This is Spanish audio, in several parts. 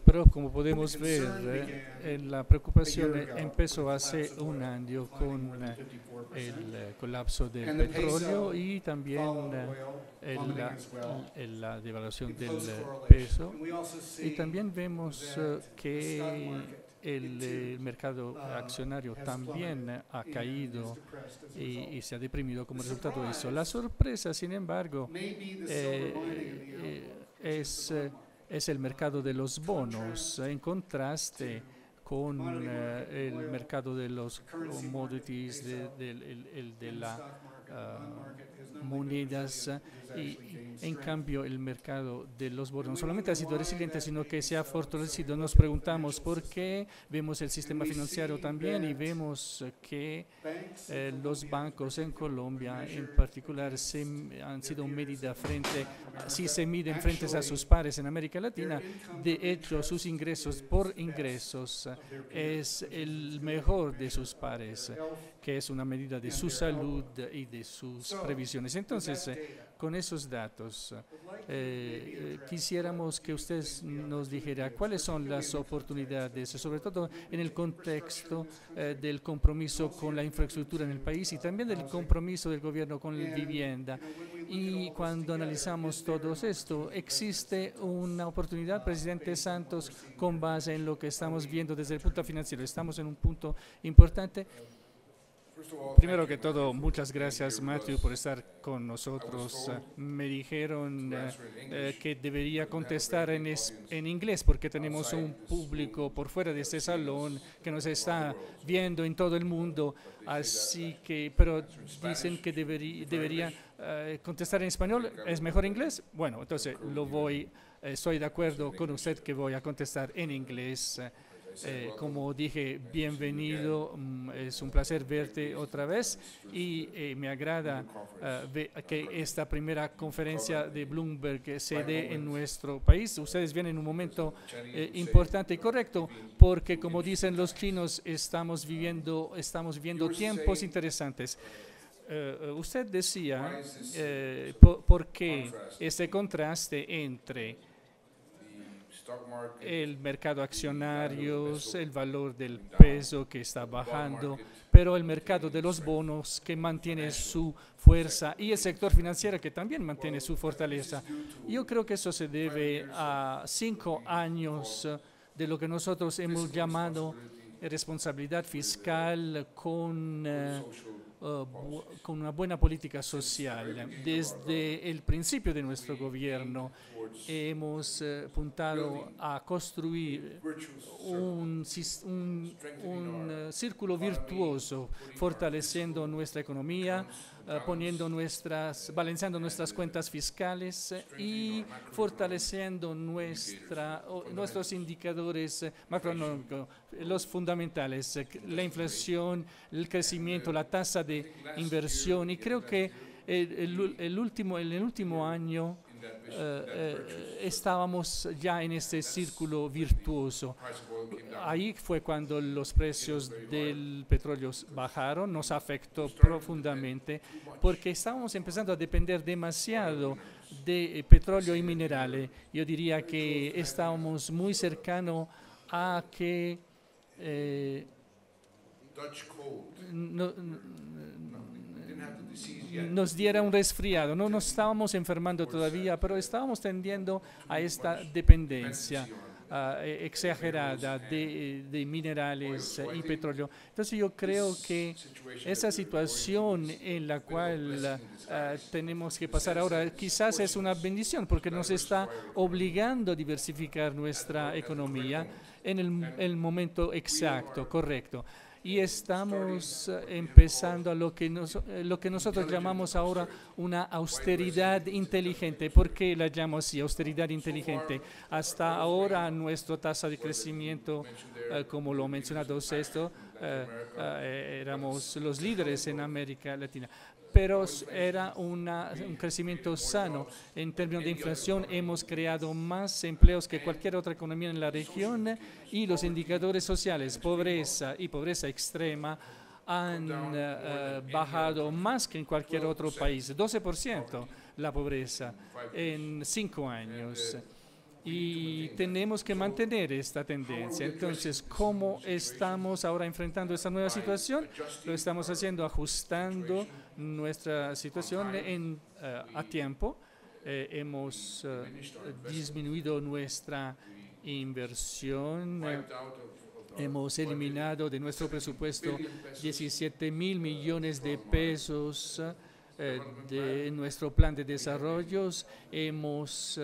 Pero como podemos ver, la preocupación empezó hace un año con el colapso del petróleo y también la devaluación del peso. Y también vemos que el mercado accionario también ha caído y se ha deprimido como resultado de eso. La sorpresa, sin embargo, es el mercado de los bonos, en contraste con el mercado de los commodities, de las monedas, y en cambio el mercado de los bonos no solamente ha sido resiliente, sino que se ha fortalecido. Nos preguntamos por qué, vemos el sistema financiero también y vemos que los bancos en Colombia en particular han sido medida frente, si se miden frente a sus pares en América Latina, de hecho sus ingresos por ingresos es el mejor de sus pares, que es una medida de su salud y de sus previsiones. Entonces, con esos datos, quisiéramos que usted nos dijera cuáles son las oportunidades, sobre todo en el contexto del compromiso con la infraestructura en el país y también del compromiso del gobierno con la vivienda. Y cuando analizamos todo esto, existe una oportunidad, presidente Santos, con base en lo que estamos viendo desde el punto financiero. Estamos en un punto importante. Primero que todo, muchas gracias, Matthew, por estar con nosotros. Me dijeron que debería contestar en inglés porque tenemos un público por fuera de este salón que nos está viendo en todo el mundo, así que, pero dicen que debería contestar en español. ¿Es mejor inglés? Bueno, entonces estoy de acuerdo con usted que voy a contestar en inglés. Como dije, bienvenido, es un placer verte otra vez y me agrada que esta primera conferencia de Bloomberg se dé en nuestro país. Ustedes vienen en un momento importante y correcto porque, como dicen los chinos, estamos viviendo tiempos interesantes. Usted decía por qué ese contraste entre el mercado accionarios, el valor del peso que está bajando, pero el mercado de los bonos que mantiene su fuerza y el sector financiero que también mantiene su fortaleza. Yo creo que eso se debe a 5 años de lo que nosotros hemos llamado responsabilidad fiscal con una buena política social. Desde el principio de nuestro gobierno hemos apuntado a construir un círculo virtuoso, fortaleciendo nuestra economía, balanceando nuestras cuentas fiscales y fortaleciendo nuestros indicadores macroeconómicos, los fundamentales, la inflación, el crecimiento, la tasa de inversión. Y creo que en el último año estábamos ya en este círculo virtuoso. Ahí fue cuando los precios del petróleo bajaron, nos afectó profundamente porque estábamos empezando a depender demasiado de petróleo y minerales. Yo diría que estábamos muy cercanos a que nos diera un resfriado. No nos estábamos enfermando todavía, pero estábamos tendiendo a esta dependencia exagerada de minerales y petróleo. Entonces yo creo que esa situación en la cual tenemos que pasar ahora quizás es una bendición porque nos está obligando a diversificar nuestra economía en el momento exacto, correcto. Y estamos empezando a lo que nosotros llamamos ahora una austeridad inteligente. ¿Por qué la llamo así, austeridad inteligente? Hasta ahora nuestra tasa de crecimiento, como lo ha mencionado usted, éramos los líderes en América Latina, pero era un crecimiento sano. En términos de inflación hemos creado más empleos que cualquier otra economía en la región y los indicadores sociales, pobreza y pobreza extrema, han bajado más que en cualquier otro país, 12% la pobreza en 5 años. y tenemos que mantener esta tendencia. Entonces, ¿cómo estamos ahora enfrentando esta nueva situación? Lo estamos haciendo ajustando nuestra situación a tiempo. Hemos disminuido nuestra inversión. Hemos eliminado de nuestro presupuesto 17.000 millones de pesos de nuestro plan de desarrollo. Hemos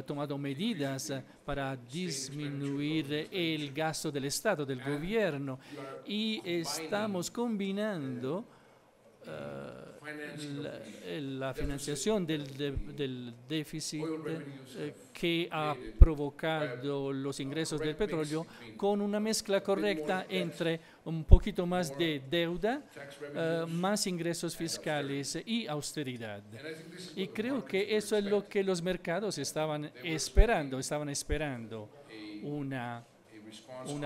tomado medidas para disminuir el gasto del Estado, del gobierno, y estamos combinando la financiación del déficit que ha provocado los ingresos del petróleo con una mezcla correcta entre un poquito más de deuda, más ingresos fiscales y austeridad. Y creo que eso es lo que los mercados estaban esperando una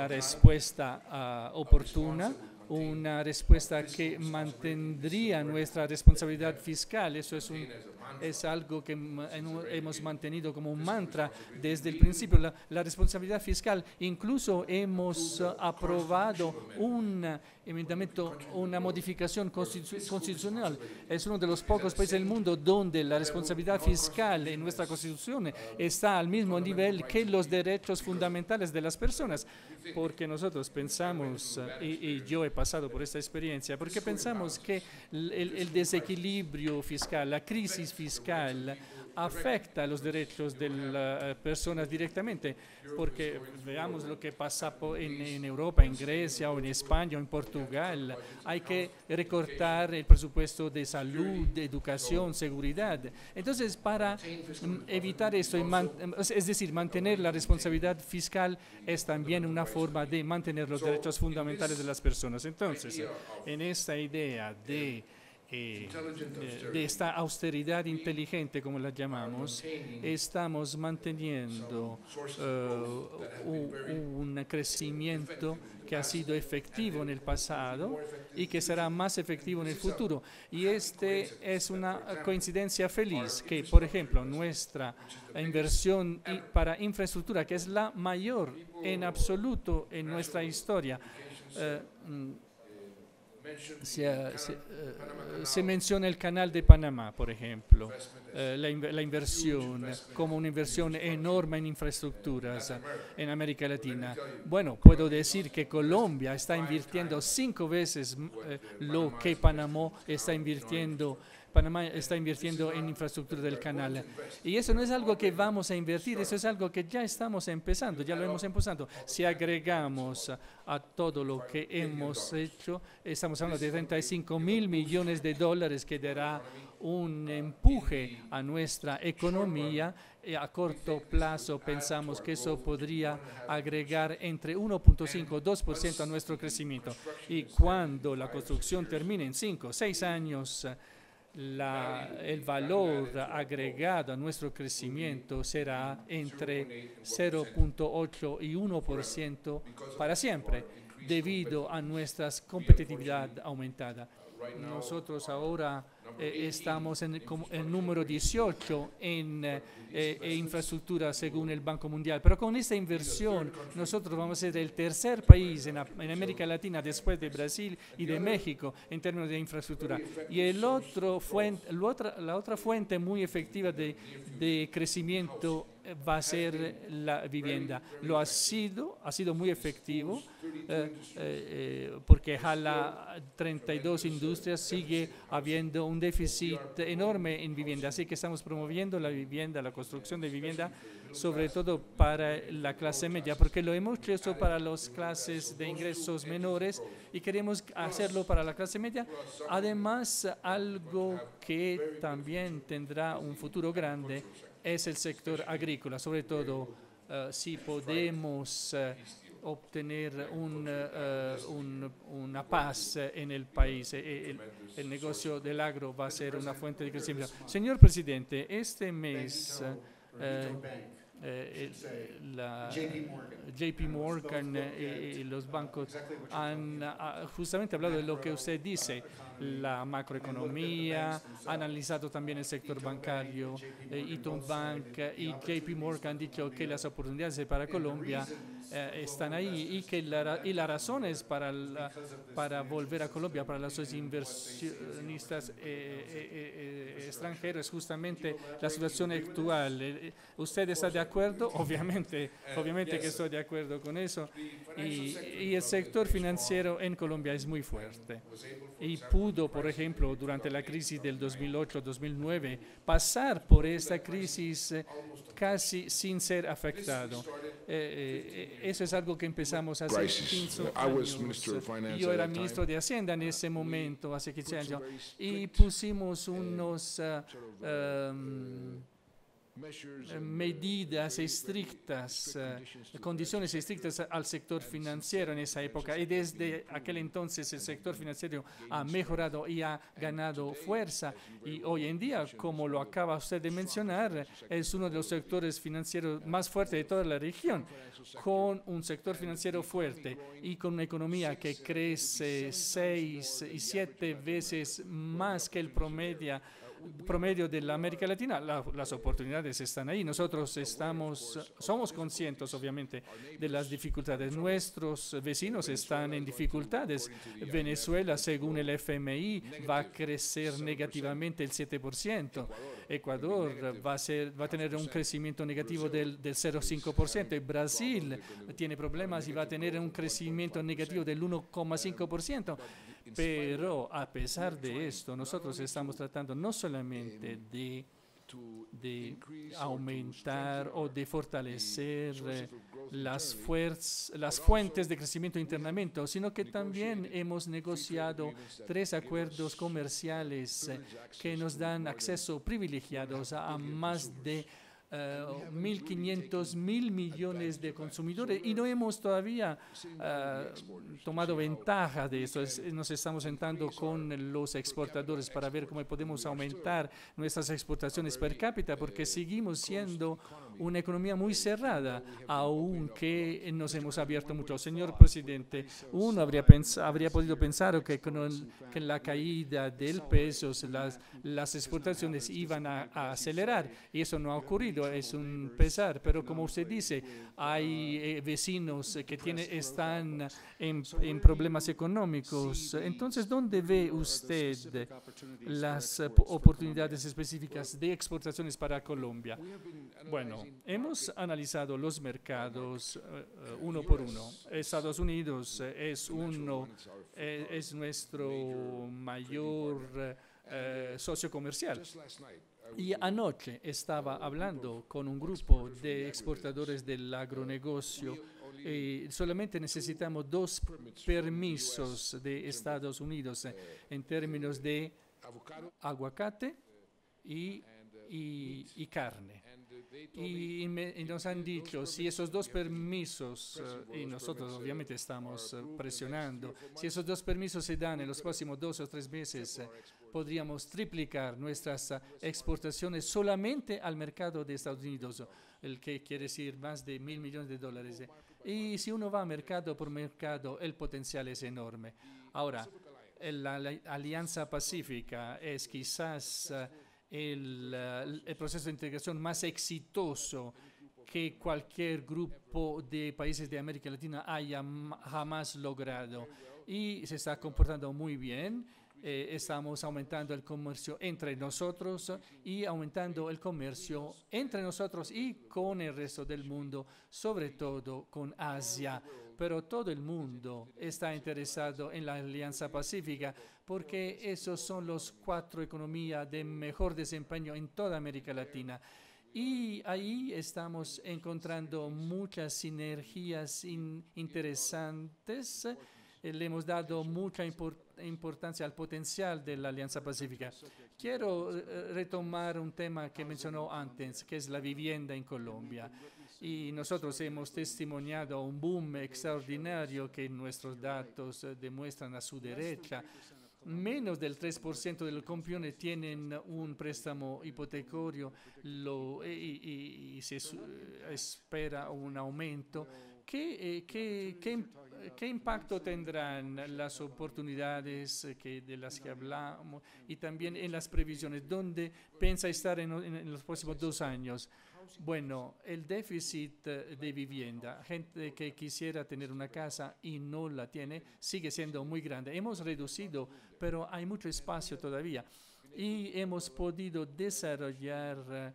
respuesta oportuna, una respuesta que mantendría nuestra responsabilidad fiscal. Eso es algo que hemos mantenido como un mantra desde el principio, la responsabilidad fiscal. Incluso hemos aprobado un enmendamiento, una modificación constitucional. Es uno de los pocos países del mundo donde la responsabilidad fiscal en nuestra Constitución está al mismo nivel que los derechos fundamentales de las personas, porque nosotros pensamos, y yo he pasado por esta experiencia, porque pensamos que el desequilibrio fiscal, la crisis fiscal, afecta a los derechos de las personas directamente, porque veamos lo que pasa en Europa, en Grecia o en España o en Portugal. Hay que recortar el presupuesto de salud, de educación, seguridad. Entonces, para evitar esto, es decir, mantener la responsabilidad fiscal es también una forma de mantener los derechos fundamentales de las personas. Entonces, en esta idea de esta austeridad inteligente, como la llamamos, estamos manteniendo un crecimiento que ha sido efectivo en el pasado y que será más efectivo en el futuro. Y este es una coincidencia feliz que, por ejemplo, nuestra inversión para infraestructura, que es la mayor en absoluto en nuestra historia, se menciona el canal de Panamá, por ejemplo, la inversión como una inversión enorme en infraestructuras en América Latina. Bueno, puedo decir que Colombia está invirtiendo 5 veces lo que Panamá está invirtiendo en infraestructura del canal. Y eso no es algo que vamos a invertir, eso es algo que ya estamos empezando, ya lo hemos empezado. Si agregamos a todo lo que hemos hecho, estamos hablando de 35.000 millones de dólares que dará un empuje a nuestra economía. A corto plazo pensamos que eso podría agregar entre 1.5 y 2% a nuestro crecimiento. Y cuando la construcción termine en 5 o 6 años, el valor agregado a nuestro crecimiento será entre 0.8 y 1% para siempre, debido a nuestra competitividad aumentada. Nosotros ahora estamos en el número 18 en infraestructura según el Banco Mundial, pero con esta inversión nosotros vamos a ser el tercer país en América Latina después de Brasil y de México en términos de infraestructura. Y la otra fuente muy efectiva de crecimiento va a ser la vivienda. Lo ha sido muy efectivo porque jala 32 industrias, sigue habiendo un déficit enorme en vivienda, así que estamos promoviendo la vivienda, la construcción de vivienda, sobre todo para la clase media, porque lo hemos hecho para las clases de ingresos menores y queremos hacerlo para la clase media. Además, algo que también tendrá un futuro grande es el sector agrícola, sobre todo si podemos obtener una paz en el país. El negocio del agro va a ser una fuente de crecimiento. Señor presidente, este mes JP Morgan y los bancos han justamente hablado de lo que usted dice, la macroeconomía, han analizado también el sector bancario, Eaton Bank y JP Morgan han dicho que las oportunidades para Colombia están ahí y que la razón es para volver a Colombia, para los inversionistas extranjeros, es justamente la situación actual. ¿Usted está de acuerdo? Obviamente que estoy de acuerdo con eso. Y el sector financiero en Colombia es muy fuerte. Y pudo, por ejemplo, durante la crisis del 2008-2009, pasar por esta crisis casi sin ser afectado. Eso es algo que empezamos hace 15 años. Yo era ministro de Hacienda en ese momento, hace 15 años, y pusimos unos medidas estrictas, condiciones estrictas al sector financiero en esa época, y desde aquel entonces el sector financiero ha mejorado y ha ganado fuerza, y hoy en día, como lo acaba usted de mencionar, es uno de los sectores financieros más fuertes de toda la región, con un sector financiero fuerte y con una economía que crece 6 y 7 veces más que el promedio de la América Latina. Las oportunidades están ahí. Nosotros somos conscientes, obviamente, de las dificultades. Nuestros vecinos están en dificultades. Venezuela, según el FMI, va a crecer negativamente el 7%. Ecuador va a tener un crecimiento negativo del 0,5%. Brasil tiene problemas y va a tener un crecimiento negativo del 1,5%. Pero a pesar de esto, nosotros estamos tratando no solamente de aumentar o de fortalecer las fuentes de crecimiento internamente, sino que también hemos negociado 3 acuerdos comerciales que nos dan acceso privilegiados a más de 1.500 millones de consumidores, y no hemos todavía tomado ventaja de eso. Nos estamos sentando con los exportadores para ver cómo podemos aumentar nuestras exportaciones per cápita, porque seguimos siendo una economía muy cerrada, aunque nos hemos abierto mucho. Señor presidente, uno habría podido pensar que con la caída del peso las exportaciones iban a acelerar, y eso no ha ocurrido. Es un pesar, pero como usted dice, hay vecinos que están en problemas económicos. Entonces, ¿dónde ve usted las oportunidades específicas de exportaciones para Colombia? Bueno, hemos analizado los mercados uno por uno. Estados Unidos es nuestro mayor socio comercial. Y anoche estaba hablando con un grupo de exportadores del agronegocio. Solamente necesitamos 2 permisos de Estados Unidos en términos de aguacate y carne. Y nos han dicho, si esos 2 permisos, y nosotros obviamente estamos presionando, si esos 2 permisos se dan en los próximos 2 o 3 meses, podríamos triplicar nuestras exportaciones solamente al mercado de Estados Unidos, el que quiere decir más de $1.000 millones. Y si uno va mercado por mercado, el potencial es enorme. Ahora, la Alianza Pacífica es quizás el proceso de integración más exitoso que cualquier grupo de países de América Latina haya jamás logrado, y se está comportando muy bien. Estamos aumentando el comercio entre nosotros y aumentando el comercio entre nosotros y con el resto del mundo, sobre todo con Asia. Pero todo el mundo está interesado en la Alianza Pacífica, porque esos son los 4 economías de mejor desempeño en toda América Latina. Y ahí estamos encontrando muchas sinergias interesantes. Le hemos dado mucha importancia al potencial de la Alianza Pacífica. Quiero retomar un tema que mencionó antes, que es la vivienda en Colombia. Y nosotros hemos testimoniado un boom extraordinario que nuestros datos demuestran a su derecha. Menos del 3% de los colombianos tienen un préstamo hipotecario, espera un aumento. ¿Qué impacto tendrán las oportunidades de las que hablamos y también en las previsiones? ¿Dónde piensa estar en los próximos 2 años? Bueno, el déficit de vivienda, gente que quisiera tener una casa y no la tiene, sigue siendo muy grande. Hemos reducido, pero hay mucho espacio todavía. Y hemos podido desarrollar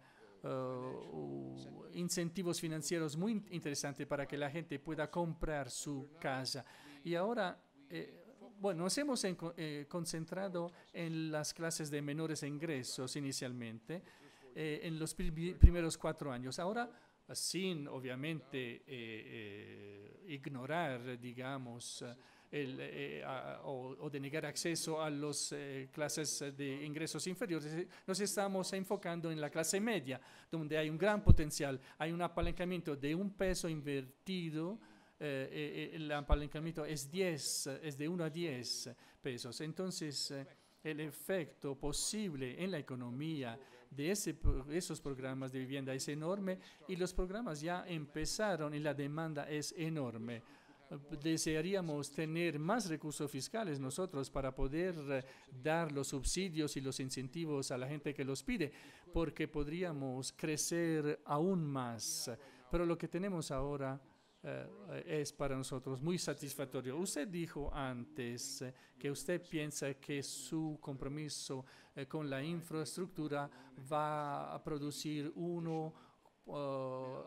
incentivos financieros muy interesantes para que la gente pueda comprar su casa. Y ahora, bueno, nos hemos concentrado en las clases de menores ingresos inicialmente, en los primeros 4 años. Ahora, sin obviamente ignorar, digamos, o denegar acceso a las clases de ingresos inferiores, nos estamos enfocando en la clase media, donde hay un gran potencial, hay un apalancamiento de $1 invertido. El apalancamiento es de 1 a 10 pesos. Entonces, el efecto posible en la economía de esos programas de vivienda es enorme y los programas ya empezaron y la demanda es enorme. Desearíamos tener más recursos fiscales nosotros para poder dar los subsidios y los incentivos a la gente que los pide, porque podríamos crecer aún más. Pero lo que tenemos ahora es para nosotros muy satisfactorio. Usted dijo antes que usted piensa que su compromiso con la infraestructura va a producir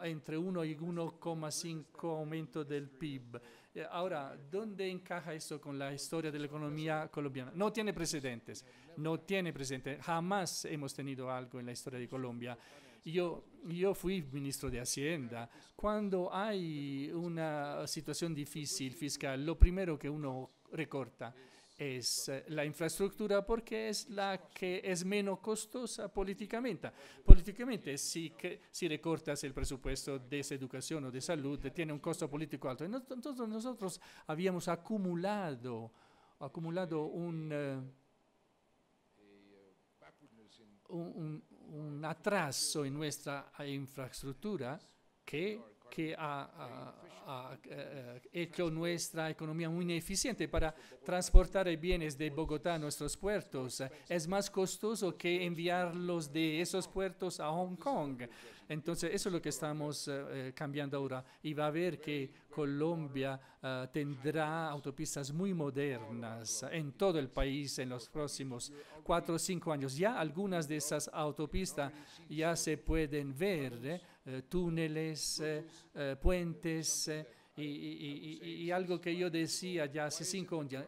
entre 1 y 1,5 aumento del PIB. Ahora, ¿dónde encaja eso con la historia de la economía colombiana? No tiene precedentes, no tiene precedentes. Jamás hemos tenido algo en la historia de Colombia. Yo fui ministro de Hacienda. Cuando hay una situación difícil fiscal, lo primero que uno recorta es la infraestructura porque es la que es menos costosa políticamente. Políticamente, si recortas el presupuesto de educación o de salud, tiene un costo político alto. Entonces nosotros habíamos acumulado un atraso en nuestra infraestructura que ha hecho nuestra economía muy ineficiente para transportar bienes de Bogotá a nuestros puertos. Es más costoso que enviarlos de esos puertos a Hong Kong. Entonces, eso es lo que estamos cambiando ahora. Y va a ver que Colombia tendrá autopistas muy modernas en todo el país en los próximos 4 o 5 años. Ya algunas de esas autopistas ya se pueden ver, túneles, puentes, y algo que yo decía ya hace 5 años.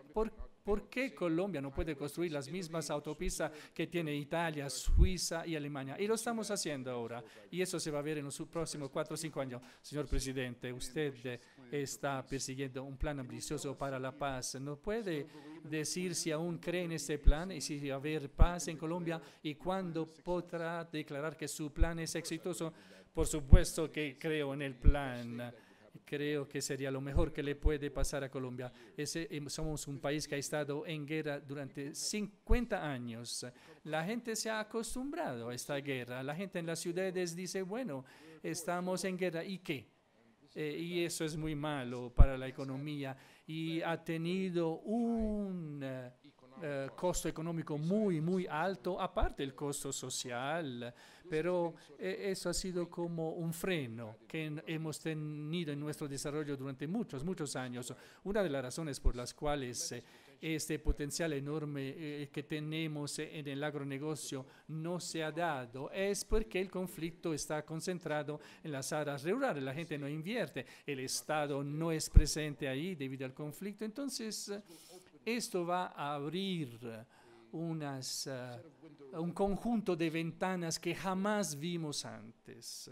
¿Por qué Colombia no puede construir las mismas autopistas que tiene Italia, Suiza y Alemania? Y lo estamos haciendo ahora. Y eso se va a ver en los próximos 4 o 5 años. Señor presidente, usted está persiguiendo un plan ambicioso para la paz. ¿No puede decir si aún cree en este plan y si va a haber paz en Colombia y cuándo podrá declarar que su plan es exitoso? Por supuesto que creo en el plan. Creo que sería lo mejor que le puede pasar a Colombia. Somos un país que ha estado en guerra durante 50 años. La gente se ha acostumbrado a esta guerra. La gente en las ciudades dice, bueno, estamos en guerra, ¿y qué? Y eso es muy malo para la economía y ha tenido un costo económico muy, muy alto, aparte del costo social, pero eso ha sido como un freno que hemos tenido en nuestro desarrollo durante muchos, muchos años. Una de las razones por las cuales este potencial enorme que tenemos en el agronegocio no se ha dado es porque el conflicto está concentrado en las áreas rurales, la gente no invierte, el Estado no es presente ahí debido al conflicto. Entonces, esto va a abrir un conjunto de ventanas que jamás vimos antes.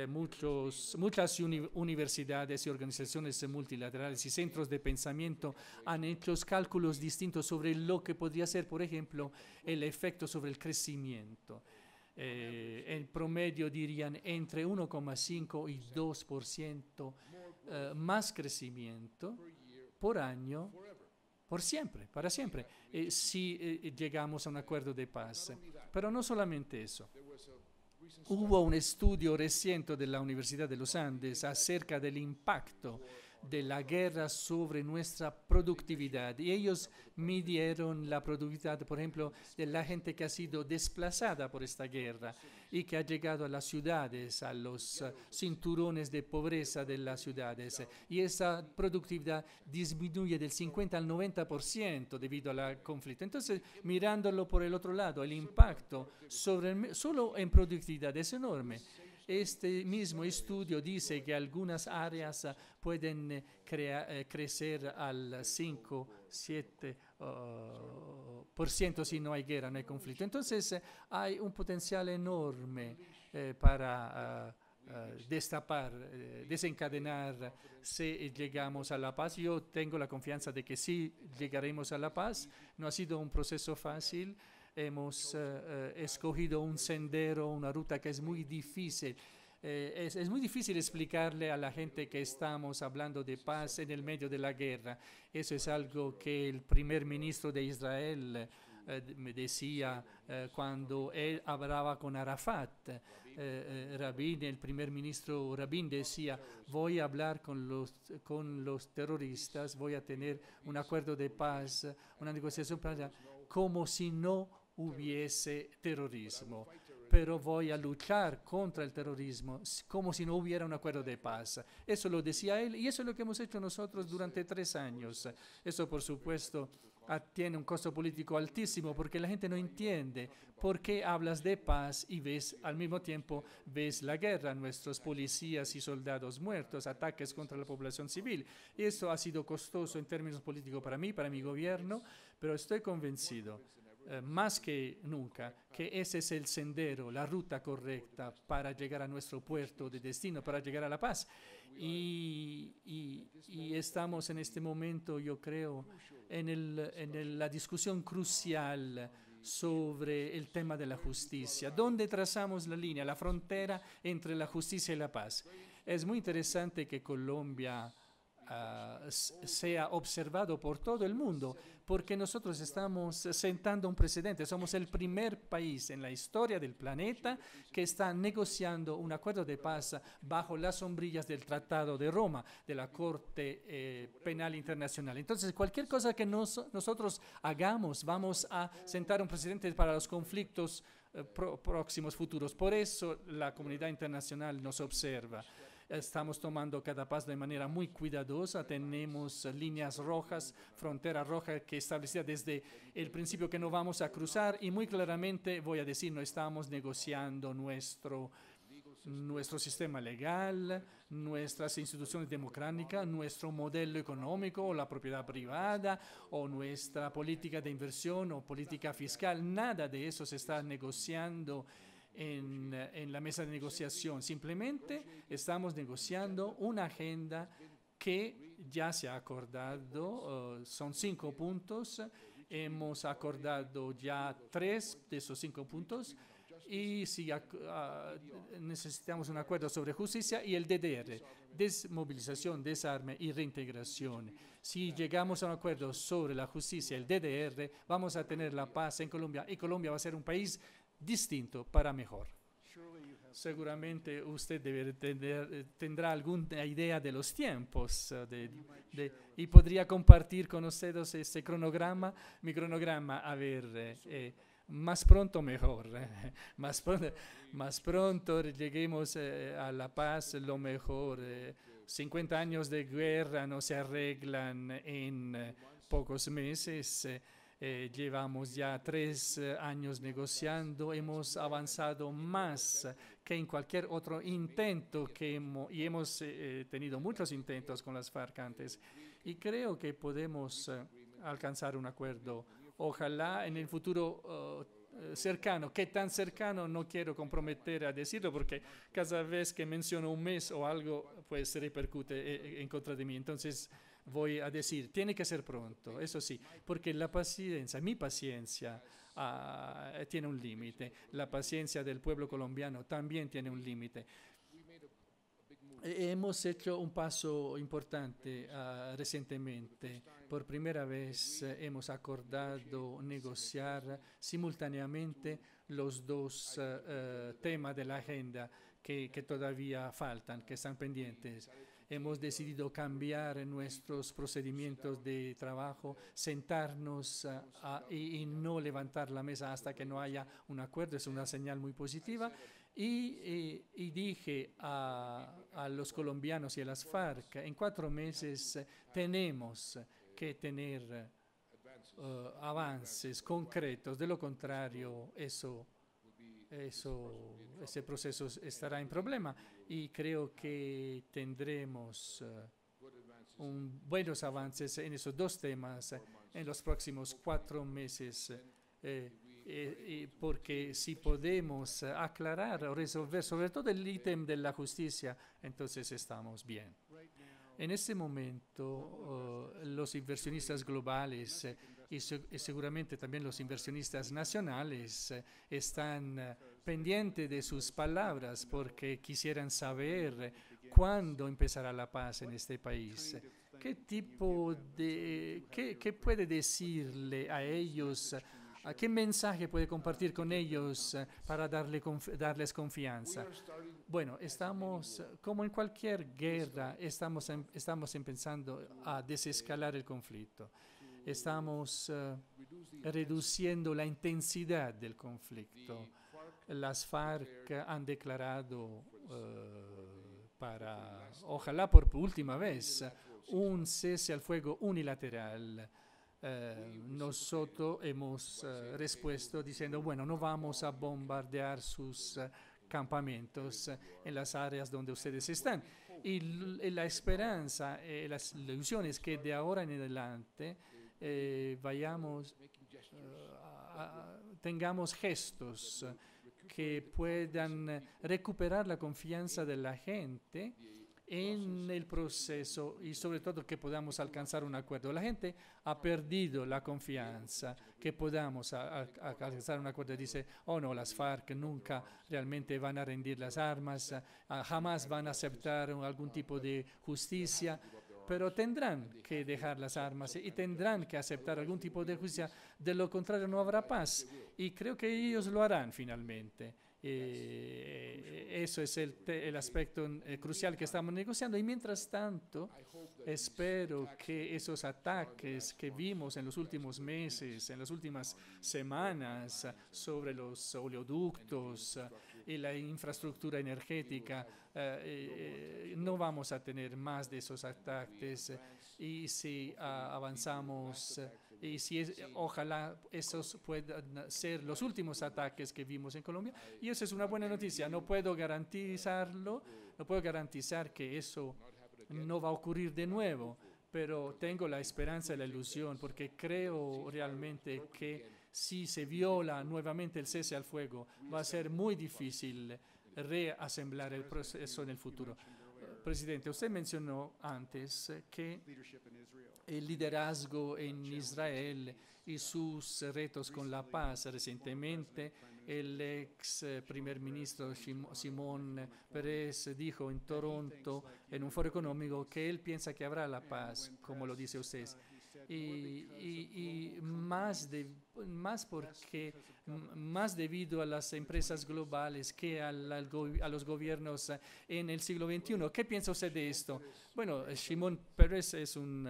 Muchas universidades y organizaciones multilaterales y centros de pensamiento han hecho cálculos distintos sobre lo que podría ser, por ejemplo, el efecto sobre el crecimiento. En promedio dirían entre 1,5 y 2% más crecimiento por año, por siempre, para siempre, si llegamos a un acuerdo de paz. Pero no solamente eso. hubo un estudio reciente de la Universidad de los Andes acerca del impacto de la guerra sobre nuestra productividad. Y ellos midieron la productividad, por ejemplo, de la gente que ha sido desplazada por esta guerra y que ha llegado a las ciudades, a los cinturones de pobreza de las ciudades. Y esa productividad disminuye del 50 al 90% debido al conflicto. Entonces, mirándolo por el otro lado, el impacto solo en productividad es enorme. Este mismo estudio dice que algunas áreas pueden crecer al 5-7% si no hay guerra, no hay conflicto. Entonces hay un potencial enorme para desencadenar si llegamos a la paz. Yo tengo la confianza de que sí llegaremos a la paz. No ha sido un proceso fácil. Hemos escogido un sendero, una ruta que es muy difícil. Es muy difícil explicarle a la gente que estamos hablando de paz en el medio de la guerra. Eso es algo que el primer ministro de Israel me decía cuando él hablaba con Arafat. Rabin, el primer ministro Rabin decía, voy a hablar con los terroristas, voy a tener un acuerdo de paz, una negociación para como si no hubiese terrorismo, pero voy a luchar contra el terrorismo como si no hubiera un acuerdo de paz. Eso lo decía él y eso es lo que hemos hecho nosotros durante 3 años. Eso, por supuesto, tiene un costo político altísimo porque la gente no entiende por qué hablas de paz y al mismo tiempo ves la guerra, nuestros policías y soldados muertos, ataques contra la población civil. Y eso ha sido costoso en términos políticos para mí, para mi gobierno, pero estoy convencido más que nunca que ese es el sendero, la ruta correcta para llegar a nuestro puerto de destino, para llegar a la paz. Y estamos en este momento, yo creo, en la discusión crucial sobre el tema de la justicia, donde trazamos la línea, la frontera entre la justicia y la paz. Es muy interesante que Colombia sea observado por todo el mundo, porque nosotros estamos sentando un precedente. Somos el primer país en la historia del planeta que está negociando un acuerdo de paz bajo las sombrillas del Tratado de Roma, de la Corte Penal Internacional. Entonces, cualquier cosa que nosotros hagamos, vamos a sentar un precedente para los conflictos próximos, futuros. Por eso la comunidad internacional nos observa. Estamos tomando cada paso de manera muy cuidadosa. Tenemos líneas rojas, frontera roja que establecida desde el principio que no vamos a cruzar. Y muy claramente voy a decir, no estamos negociando nuestro sistema legal, nuestras instituciones democráticas, nuestro modelo económico o la propiedad privada o nuestra política de inversión o política fiscal. Nada de eso se está negociando en la mesa de negociación. Simplemente estamos negociando una agenda que ya se ha acordado, son 5 puntos, hemos acordado ya 3 de esos 5 puntos y si necesitamos un acuerdo sobre justicia y el DDR, desmovilización, desarme y reintegración. Si llegamos a un acuerdo sobre la justicia y el DDR, vamos a tener la paz en Colombia y Colombia va a ser un país distinto para mejor. Seguramente usted tendrá alguna idea de los tiempos y podría compartir con ustedes este cronograma. Mi cronograma, a ver, más pronto mejor. Más pronto lleguemos a la paz, lo mejor. 50 años de guerra no se arreglan en pocos meses. Llevamos ya 3 años negociando, hemos avanzado más que en cualquier otro intento y hemos tenido muchos intentos con las FARC antes y creo que podemos alcanzar un acuerdo. Ojalá en el futuro cercano. ¿Qué tan cercano? No quiero comprometer a decirlo porque cada vez que menciono un mes o algo pues se repercute en contra de mí. Entonces voy a decir, tiene que ser pronto, eso sí, porque la paciencia, mi paciencia tiene un límite, la paciencia del pueblo colombiano también tiene un límite. Hemos hecho un paso importante recientemente. Por primera vez hemos acordado negociar simultáneamente los dos temas de la agenda que todavía faltan, que están pendientes. Hemos decidido cambiar nuestros procedimientos de trabajo, sentarnos y no levantar la mesa hasta que no haya un acuerdo. Es una señal muy positiva. Y dije a los colombianos y a las FARC, en 4 meses tenemos que tener avances concretos. De lo contrario, ese proceso estará en problema y creo que tendremos buenos avances en esos dos temas en los próximos 4 meses, porque si podemos aclarar o resolver sobre todo el ítem de la justicia, entonces estamos bien. En este momento, los inversionistas globales y seguramente también los inversionistas nacionales están pendientes de sus palabras porque quisieran saber cuándo empezará la paz en este país. ¿Qué puede decirle a ellos? ¿Qué mensaje puede compartir con ellos para darles confianza? Bueno, estamos, como en cualquier guerra, estamos empezando a desescalar el conflicto. Estamos reduciendo la intensidad del conflicto. Las FARC han declarado ojalá por última vez, un cese al fuego unilateral. Nosotros hemos respuesto diciendo, bueno, no vamos a bombardear sus campamentos en las áreas donde ustedes están. Y la esperanza, la ilusión es que de ahora en adelante tengamos gestos que puedan recuperar la confianza de la gente en el proceso y sobre todo que podamos alcanzar un acuerdo. La gente ha perdido la confianza que podamos alcanzar un acuerdo. Dice, oh no, las FARC nunca realmente van a rendir las armas, jamás van a aceptar algún tipo de justicia, pero tendrán que dejar las armas y tendrán que aceptar algún tipo de justicia. De lo contrario no habrá paz y creo que ellos lo harán finalmente. Eso es el aspecto crucial que estamos negociando y mientras tanto espero que esos ataques que vimos en los últimos meses, en las últimas semanas sobre los oleoductos y la infraestructura energética, no vamos a tener más de esos ataques y si avanzamos y ojalá esos puedan ser los últimos ataques que vimos en Colombia. Y eso es una buena noticia. No puedo garantizarlo, no puedo garantizar que eso no va a ocurrir de nuevo, pero tengo la esperanza y la ilusión porque creo realmente que si se viola nuevamente el cese al fuego, va a ser muy difícil reasemblar el proceso en el futuro. Presidente, usted mencionó antes que el liderazgo en Israel y sus retos con la paz. Recientemente, el ex primer ministro Shimon Peres dijo en Toronto, en un foro económico, que él piensa que habrá la paz, como lo dice usted. Y más debido a las empresas globales que a los gobiernos en el siglo XXI. ¿Qué piensa usted de esto? Bueno, Shimon Peres es un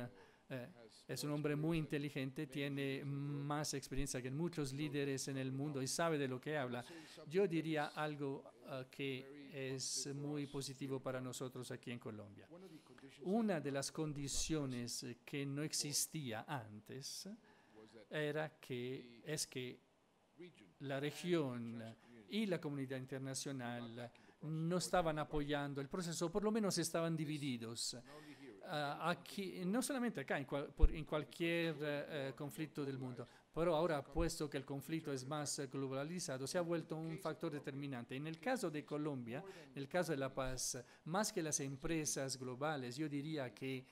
hombre muy inteligente, tiene más experiencia que muchos líderes en el mundo y sabe de lo que habla. Yo diría algo que es muy positivo para nosotros aquí en Colombia. Una de las condiciones que no existía antes es que la región y la comunidad internacional no estaban apoyando el proceso, por lo menos estaban divididos. Aquí, no solamente acá, en cualquier conflicto del mundo, pero ahora, puesto que el conflicto es más globalizado, se ha vuelto un factor determinante. En el caso de Colombia, en el caso de la paz, más que las empresas globales, yo diría que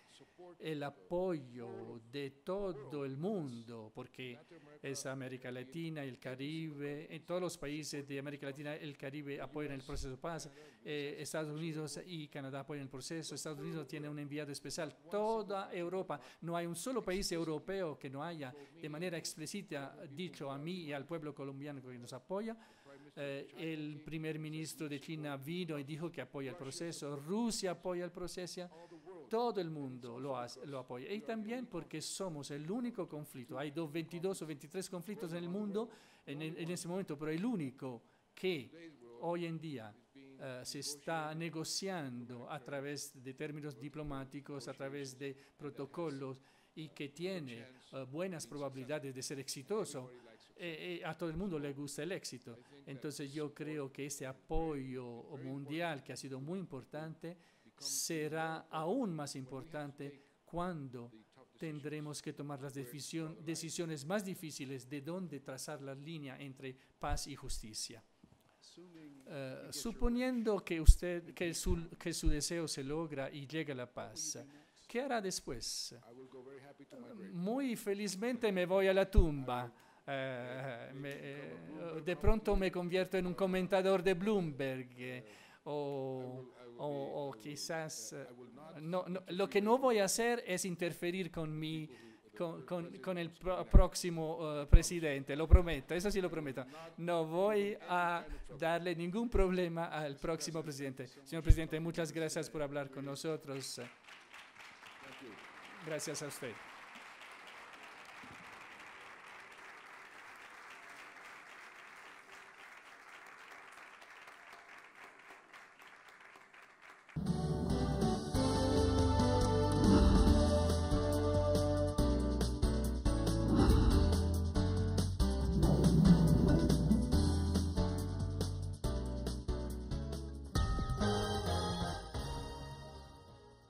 el apoyo de todo el mundo, porque es América Latina y el Caribe, en todos los países de América Latina y el Caribe apoyan el proceso de paz, Estados Unidos y Canadá apoyan el proceso, Estados Unidos tiene un enviado especial, toda Europa, no hay un solo país europeo que no haya de manera explícita dicho a mí y al pueblo colombiano que nos apoya. El primer ministro de China vino y dijo que apoya el proceso. Rusia apoya el proceso. Todo el mundo lo apoya. Y también porque somos el único conflicto. Hay 22 o 23 conflictos en el mundo en ese momento, pero el único que hoy en día se está negociando a través de términos diplomáticos, a través de protocolos y que tiene buenas probabilidades de ser exitoso. A todo el mundo le gusta el éxito. Entonces yo creo que ese apoyo mundial, que ha sido muy importante, será aún más importante cuando tendremos que tomar las decisiones más difíciles de dónde trazar la línea entre paz y justicia. Suponiendo que su deseo se logra y llega la paz, ¿qué hará después? Muy felizmente me voy a la tumba. De pronto me convierto en un comentador de Bloomberg o quizás lo que no voy a hacer es interferir con el próximo presidente, lo prometo, eso sí lo prometo. No voy a darle ningún problema al próximo presidente. Señor presidente, muchas gracias por hablar con nosotros. Gracias a usted.